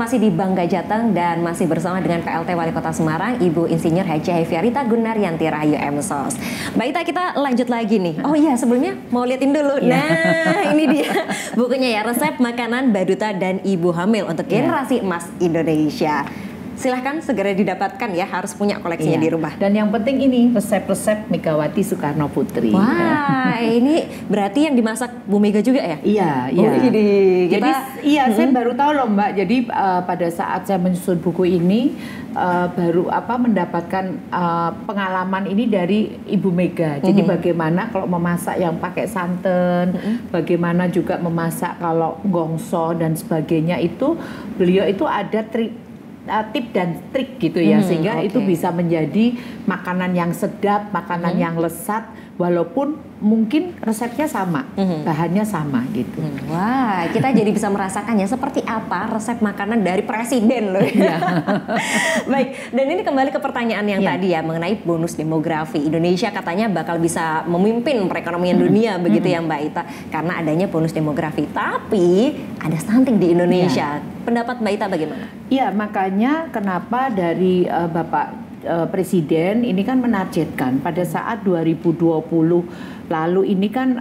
masih di Bangga Jateng dan masih bersama dengan PLT Wali Kota Semarang, Ibu Insinyur Haji Heviarita Gunaryanti Rahayu M.Sos. Mbak Ita, kita lanjut lagi nih. Oh iya, sebelumnya mau liatin dulu. Nah, ini dia bukunya ya, Resep Makanan Baduta dan Ibu Hamil untuk Generasi Emas Indonesia. Silahkan segera didapatkan ya, harus punya koleksinya di rumah. Dan yang penting ini resep-resep Megawati Soekarno Putri. Wah, ini berarti yang dimasak Bu Mega juga ya? Iya, iya. Jadi saya baru tahu loh Mbak. Jadi pada saat saya menyusun buku ini baru mendapatkan pengalaman ini dari Ibu Mega. Jadi bagaimana kalau memasak yang pakai santan, bagaimana juga memasak kalau gongso dan sebagainya, itu beliau itu ada tip dan trik gitu ya, sehingga itu bisa menjadi makanan yang sedap, makanan yang lezat, walaupun mungkin resepnya sama, bahannya sama gitu. Wah, kita jadi bisa merasakannya seperti apa resep makanan dari presiden loh. Baik, dan ini kembali ke pertanyaan yang tadi ya, mengenai bonus demografi. Indonesia katanya bakal bisa memimpin perekonomian dunia begitu ya Mbak Ita, karena adanya bonus demografi. Tapi ada stunting di Indonesia. Pendapat Mbak Ita bagaimana? Iya, makanya kenapa dari Bapak Presiden ini kan menargetkan pada saat 2020 lalu ini kan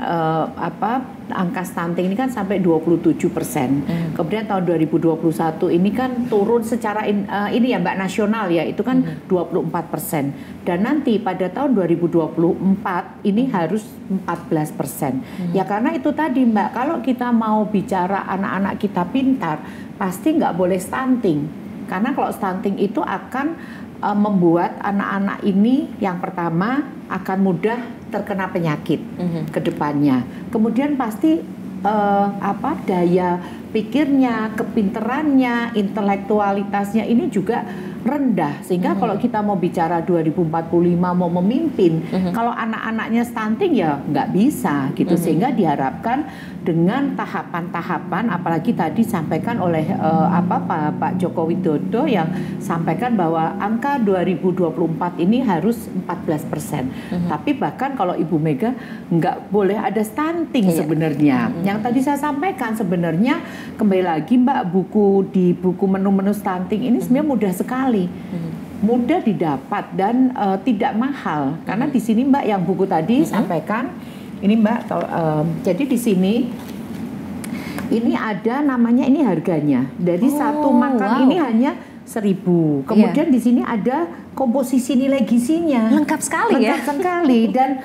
angka stunting ini kan sampai 27%. Kemudian tahun 2021 ini kan turun secara ini ya Mbak, nasional ya, itu kan 24%. Dan nanti pada tahun 2024 ini harus 14%. Ya karena itu tadi Mbak, kalau kita mau bicara anak-anak kita pintar, pasti nggak boleh stunting. Karena kalau stunting itu akan membuat anak-anak ini yang pertama akan mudah terkena penyakit ke depannya. Kemudian pasti daya pikirnya, kepinterannya, intelektualitasnya ini juga rendah. Sehingga kalau kita mau bicara 2045 mau memimpin, kalau anak-anaknya stunting ya nggak bisa gitu. Sehingga diharapkan dengan tahapan-tahapan, apalagi tadi sampaikan oleh Pak Joko Widodo yang sampaikan bahwa angka 2024 ini harus 14%. Tapi bahkan kalau Ibu Mega nggak boleh ada stunting sebenarnya. Yang tadi saya sampaikan sebenarnya kembali lagi Mbak, buku menu-menu stunting ini sebenarnya mudah sekali. Mudah didapat dan tidak mahal. Karena di sini Mbak yang buku tadi sampaikan, ini Mbak, jadi di sini ini ada namanya, ini harganya. Dari satu makan ini hanya 1.000. Kemudian di sini ada komposisi nilai gizinya. Lengkap sekali ya. Lengkap sekali dan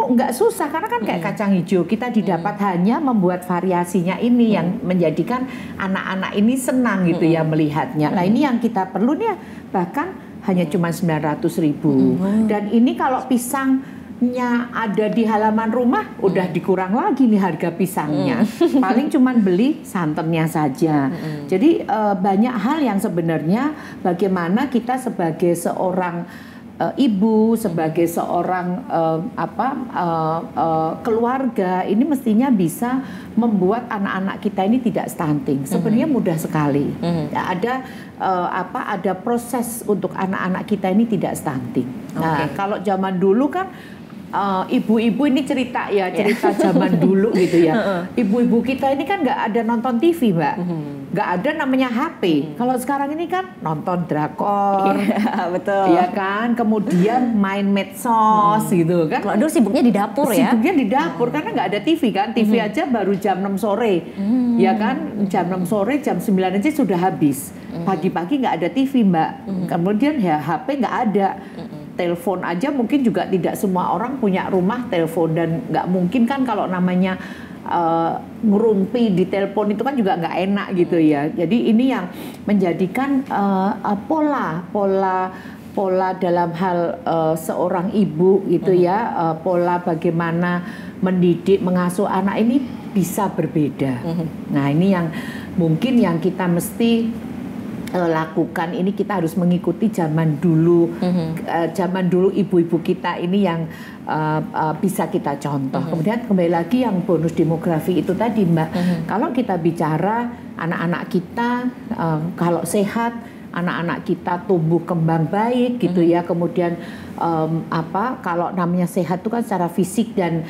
nggak susah karena kan kayak kacang hijau, kita didapat hanya membuat variasinya ini yang menjadikan anak-anak ini senang gitu ya melihatnya. Nah ini yang kita perlu nih, bahkan hanya cuma 900.000. Dan ini kalau pisangnya ada di halaman rumah udah dikurang lagi nih harga pisangnya. Paling cuman beli santannya saja. Jadi banyak hal yang sebenarnya bagaimana kita sebagai seorang ibu, sebagai seorang keluarga ini mestinya bisa membuat anak-anak kita ini tidak stunting. Sebenarnya mudah sekali. Ada proses untuk anak-anak kita ini tidak stunting. Nah, kalau zaman dulu kan ibu-ibu ini cerita zaman dulu gitu ya. Ibu-ibu kita ini kan nggak ada nonton TV Mbak, nggak ada namanya HP. Kalau sekarang ini kan nonton drakor, betul. Ya kan. Kemudian main medsos gitu kan. Kalau dulu sibuknya di dapur ya. Sibuknya di dapur karena nggak ada TV kan. TV aja baru jam 6 sore, ya kan. Jam 6 sore, jam 9 aja sudah habis. Pagi-pagi nggak ada TV Mbak. Kemudian ya HP nggak ada. Telepon aja mungkin juga tidak semua orang punya rumah telepon, dan nggak mungkin kan kalau namanya ngerumpi di telepon itu kan juga nggak enak gitu ya. Jadi ini yang menjadikan pola dalam hal seorang ibu gitu ya, pola bagaimana mendidik, mengasuh anak ini bisa berbeda. Nah ini yang mungkin yang kita mesti lakukan. Ini kita harus mengikuti zaman dulu. Zaman dulu ibu-ibu kita ini yang bisa kita contoh. Kemudian kembali lagi yang bonus demografi itu tadi Mbak. Kalau kita bicara anak-anak kita kalau sehat, anak-anak kita tumbuh kembang baik gitu ya. Kemudian kalau namanya sehat itu kan secara fisik dan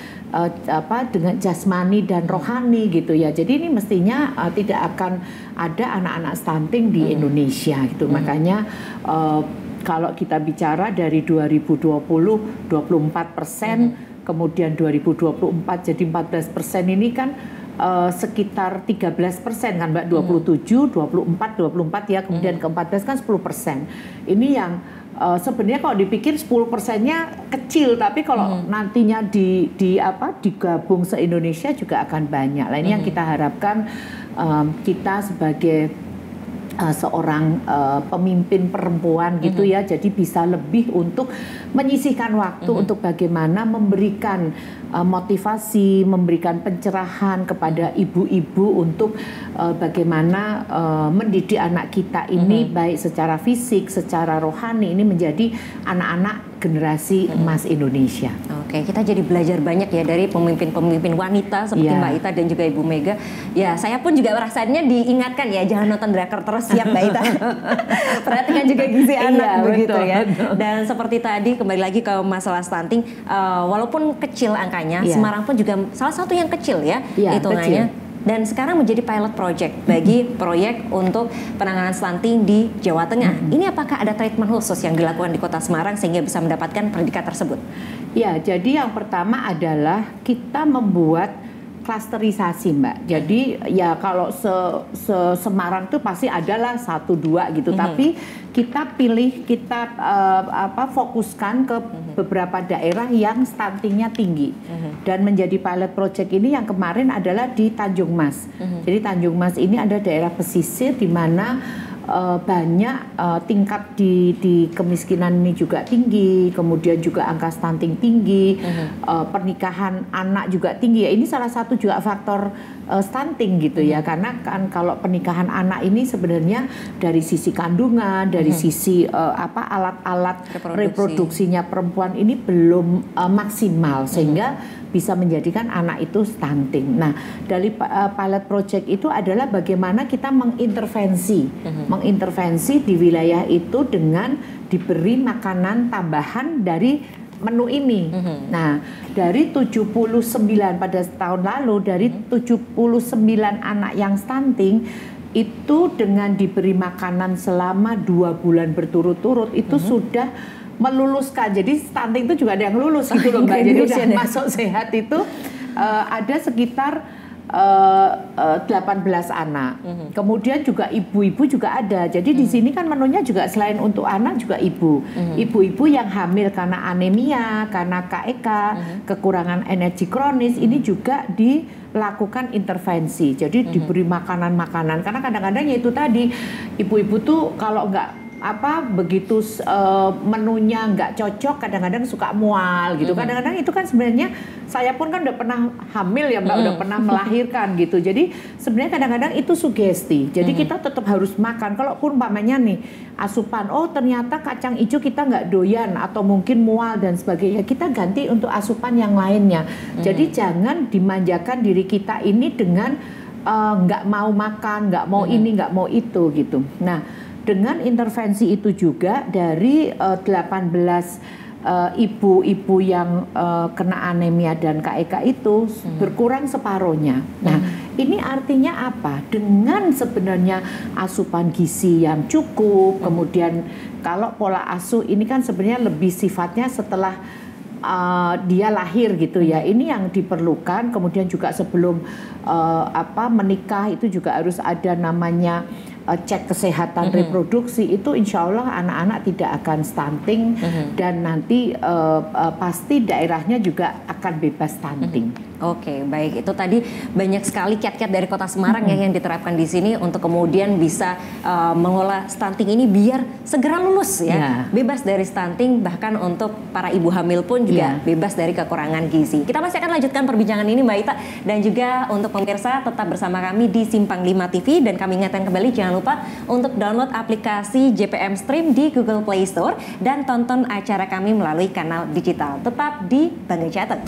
dengan jasmani dan rohani gitu ya. Jadi ini mestinya tidak akan ada anak-anak stunting di Indonesia gitu. Makanya kalau kita bicara dari 2020 24%, kemudian 2024 jadi 14% ini kan sekitar 13% kan Mbak, 27, 24 ya, kemudian ke 14 kan 10%. Ini yang sebenarnya kalau dipikir 10%-nya kecil, tapi kalau nantinya digabung se-Indonesia juga akan banyak. Nah ini yang kita harapkan kita sebagai seorang pemimpin perempuan gitu ya, jadi bisa lebih untuk menyisihkan waktu untuk bagaimana memberikan motivasi, memberikan pencerahan kepada ibu-ibu untuk bagaimana mendidik anak kita ini baik secara fisik, secara rohani, ini menjadi anak-anak generasi emas Indonesia. Oke, kita jadi belajar banyak ya dari pemimpin-pemimpin wanita seperti Mbak Ita dan juga Ibu Mega. Ya, saya pun juga rasanya diingatkan ya, jangan nonton drakor terus ya Mbak Ita. Perhatikan juga gizi anak begitu betul, ya. Betul. Dan seperti tadi kembali lagi ke masalah stunting, walaupun kecil angkanya, Semarang pun juga salah satu yang kecil ya, hitungannya. Dan sekarang menjadi pilot project bagi proyek untuk penanganan stunting di Jawa Tengah. Ini apakah ada treatment khusus yang dilakukan di Kota Semarang sehingga bisa mendapatkan predikat tersebut? Ya, jadi yang pertama adalah kita membuat klasterisasi Mbak. Jadi ya kalau Semarang itu pasti adalah 1-2 gitu. Tapi kita pilih, kita fokuskan ke beberapa daerah yang stuntingnya tinggi. Dan menjadi pilot project ini yang kemarin adalah di Tanjung Mas. Jadi Tanjung Mas ini ada daerah pesisir di mana banyak tingkat di kemiskinan ini juga tinggi, kemudian juga angka stunting tinggi, pernikahan anak juga tinggi. Ya, ini salah satu juga faktor stunting gitu ya, karena kan kalau pernikahan anak ini sebenarnya dari sisi kandungan, dari sisi alat-alat reproduksinya perempuan ini belum maksimal sehingga bisa menjadikan anak itu stunting. Nah, dari pilot project itu adalah bagaimana kita mengintervensi di wilayah itu dengan diberi makanan tambahan dari menu ini. Nah, dari 79 pada tahun lalu, dari 79 anak yang stunting itu dengan diberi makanan selama 2 bulan berturut-turut itu sudah meluluskan. Jadi stunting itu juga ada yang lulus gitu loh Mbak. Jadi udah masuk sehat itu ada sekitar 18 anak. Kemudian juga ibu-ibu juga ada. Jadi di sini kan menunya juga selain untuk anak juga ibu. Ibu-ibu yang hamil karena anemia, karena KEK, kekurangan energi kronis, ini juga dilakukan intervensi. Jadi diberi makanan-makanan. Karena kadang-kadang ya itu tadi, ibu-ibu tuh kalau nggak begitu menunya nggak cocok, kadang-kadang suka mual gitu. Kadang-kadang itu kan sebenarnya saya pun kan udah pernah hamil ya Mbak, udah pernah melahirkan gitu. Jadi sebenarnya kadang-kadang itu sugesti. Jadi kita tetap harus makan. Kalaupun umpamanya nih asupan, oh ternyata kacang hijau kita nggak doyan atau mungkin mual dan sebagainya, kita ganti untuk asupan yang lainnya. Jadi jangan dimanjakan diri kita ini dengan nggak mau makan, nggak mau ini, nggak mau itu gitu. Nah, dengan intervensi itu juga dari 18 ibu-ibu yang kena anemia dan KEK itu berkurang separuhnya. Nah, ini artinya apa? Dengan sebenarnya asupan gizi yang cukup, kemudian kalau pola asuh ini kan sebenarnya lebih sifatnya setelah dia lahir gitu ya. Ini yang diperlukan. Kemudian juga sebelum menikah itu juga harus ada namanya cek kesehatan reproduksi. Itu insya Allah anak-anak tidak akan stunting dan nanti pasti daerahnya juga akan bebas stunting. Oke, baik. Itu tadi banyak sekali kiat-kiat dari Kota Semarang yang diterapkan di sini untuk kemudian bisa mengolah stunting ini biar segera lulus ya, bebas dari stunting, bahkan untuk para ibu hamil pun juga bebas dari kekurangan gizi. Kita masih akan lanjutkan perbincangan ini Mbak Ita, dan juga untuk pemirsa tetap bersama kami di Simpang 5 TV, dan kami ingatkan kembali jangan lupa untuk download aplikasi JPM Stream di Google Play Store dan tonton acara kami melalui kanal digital. Tetap di Bangga Jateng.